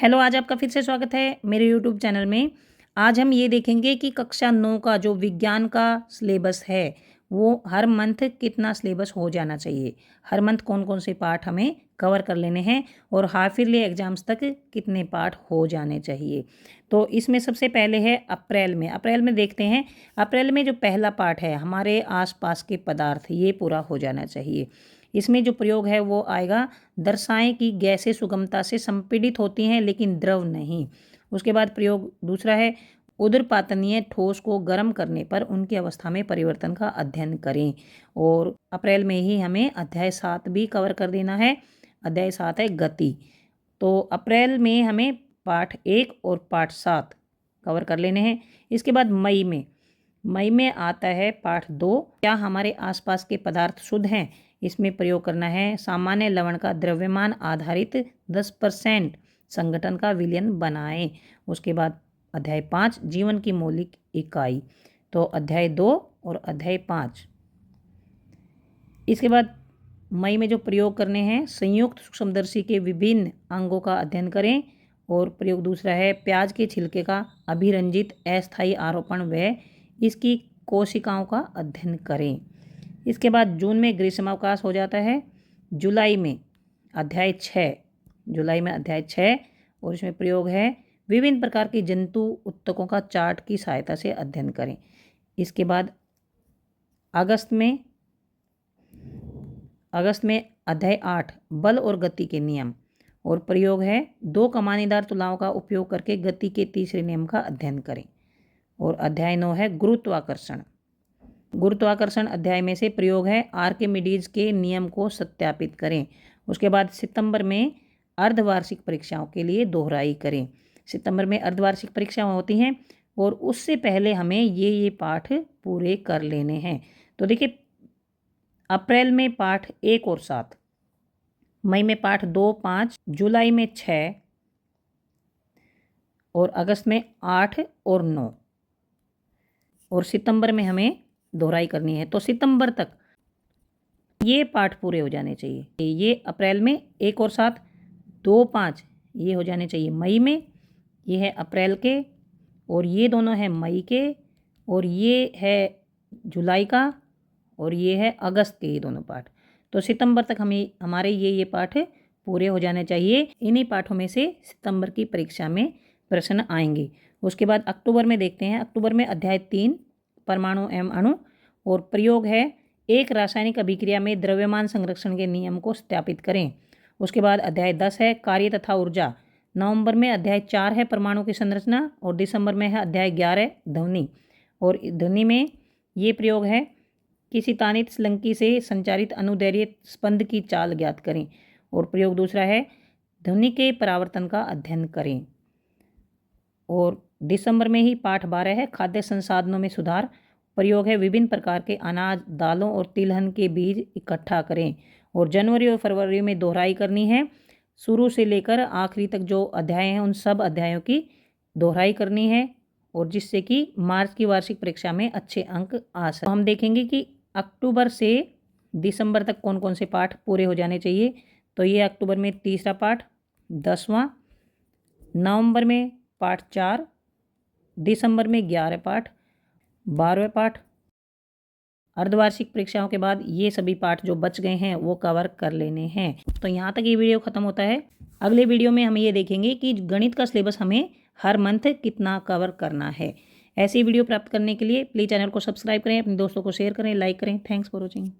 Hello, आज आपका फिर से स्वागत है मेरे यूट्यूब चैनल में। आज हम ये देखेंगे कि कक्षा 9 का जो विज्ञान का सिलेबस है वो हर मंथ कितना सिलेबस हो जाना चाहिए, हर मंथ कौन कौन से पार्ट हमें कवर कर लेने हैं और हाफ ईयरली एग्जाम्स तक कितने पार्ट हो जाने चाहिए। तो इसमें सबसे पहले है अप्रैल में देखते हैं। अप्रैल में जो पहला पार्ट है हमारे आसपास के पदार्थ, ये पूरा हो जाना चाहिए। इसमें जो प्रयोग है वो आएगा, दर्शाएं कि गैसें सुगमता से संपीड़ित होती हैं लेकिन द्रव नहीं। उसके बाद प्रयोग दूसरा है, उदरपातनीय ठोस को गर्म करने पर उनकी अवस्था में परिवर्तन का अध्ययन करें। और अप्रैल में ही हमें अध्याय 7 भी कवर कर देना है। अध्याय 7 है गति। तो अप्रैल में हमें पाठ 1 और पाठ 7 कवर कर लेने हैं। इसके बाद मई में आता है पाठ 2, क्या हमारे आसपास के पदार्थ शुद्ध हैं। इसमें प्रयोग करना है, सामान्य लवण का द्रव्यमान आधारित 10% संगठन का विलयन बनाएं। उसके बाद अध्याय 5, जीवन की मौलिक इकाई। तो अध्याय 2 और अध्याय 5। इसके बाद मई में जो प्रयोग करने हैं, संयुक्त सूक्ष्मदर्शी के विभिन्न अंगों का अध्ययन करें। और प्रयोग दूसरा है, प्याज के छिलके का अभिरंजित अस्थायी आरोपण व इसकी कोशिकाओं का अध्ययन करें। इसके बाद जून में ग्रीष्मावकाश हो जाता है। जुलाई में अध्याय 6 और इसमें प्रयोग है, विभिन्न प्रकार के जंतु उत्तकों का चार्ट की सहायता से अध्ययन करें। इसके बाद अगस्त में अध्याय 8, बल और गति के नियम। और प्रयोग है, 2 कमानीदार तुलाओं का उपयोग करके गति के तीसरे नियम का अध्ययन करें। और अध्याय 9 है गुरुत्वाकर्षण अध्याय में से प्रयोग है, आर्किमिडीज के नियम को सत्यापित करें। उसके बाद सितंबर में अर्धवार्षिक परीक्षाओं के लिए दोहराई करें। सितंबर में अर्धवार्षिक परीक्षाएं होती हैं और उससे पहले हमें ये पाठ पूरे कर लेने हैं। तो देखिए, अप्रैल में पाठ 1 और 7, मई में पाठ 2, 5, जुलाई में 6 और अगस्त में 8 और 9 और सितंबर में हमें दोहराई करनी है। तो सितंबर तक ये पाठ पूरे हो जाने चाहिए। ये अप्रैल में 1 और 7, 2, 5 ये हो जाने चाहिए मई में, ये है अप्रैल के, और ये दोनों हैं मई के, और ये है जुलाई का, और ये है अगस्त के, ये दोनों पाठ। तो सितंबर तक हमारे ये पाठ पूरे हो जाने चाहिए। इन्हीं पाठों में से सितंबर की परीक्षा में प्रश्न आएंगे। उसके बाद अक्टूबर में देखते हैं। अक्टूबर में अध्याय 3, परमाणु एवं अणु। और प्रयोग है, एक रासायनिक अभिक्रिया में द्रव्यमान संरक्षण के नियम को सत्यापित करें। उसके बाद अध्याय 10 है, कार्य तथा ऊर्जा। नवंबर में अध्याय 4 है, परमाणु की संरचना। और दिसंबर में है अध्याय 11, ध्वनि। और ध्वनि में ये प्रयोग है, किसी तानित स्लंकी से संचारित अनुदैर्घ्य स्पंद की चाल ज्ञात करें। और प्रयोग दूसरा है, ध्वनि के परावर्तन का अध्ययन करें। और दिसंबर में ही पाठ 12 है, खाद्य संसाधनों में सुधार। प्रयोग है, विभिन्न प्रकार के अनाज, दालों और तिलहन के बीज इकट्ठा करें। और जनवरी और फरवरी में दोहराई करनी है। शुरू से लेकर आखिरी तक जो अध्याय हैं उन सब अध्यायों की दोहराई करनी है, और जिससे कि मार्च की वार्षिक परीक्षा में अच्छे अंक आ सके। हम देखेंगे कि अक्टूबर से दिसंबर तक कौन कौन से पाठ पूरे हो जाने चाहिए। तो ये अक्टूबर में तीसरा पाठ, 10वां, नवंबर में पाठ 4, दिसंबर में 11 पाठ, 12वें पाठ। अर्धवार्षिक परीक्षाओं के बाद ये सभी पाठ जो बच गए हैं वो कवर कर लेने हैं। तो यहाँ तक ये वीडियो ख़त्म होता है। अगले वीडियो में हम ये देखेंगे कि गणित का सिलेबस हमें हर मंथ कितना कवर करना है। ऐसी वीडियो प्राप्त करने के लिए प्लीज़ चैनल को सब्सक्राइब करें, अपने दोस्तों को शेयर करें, लाइक करें। Thanks for watching.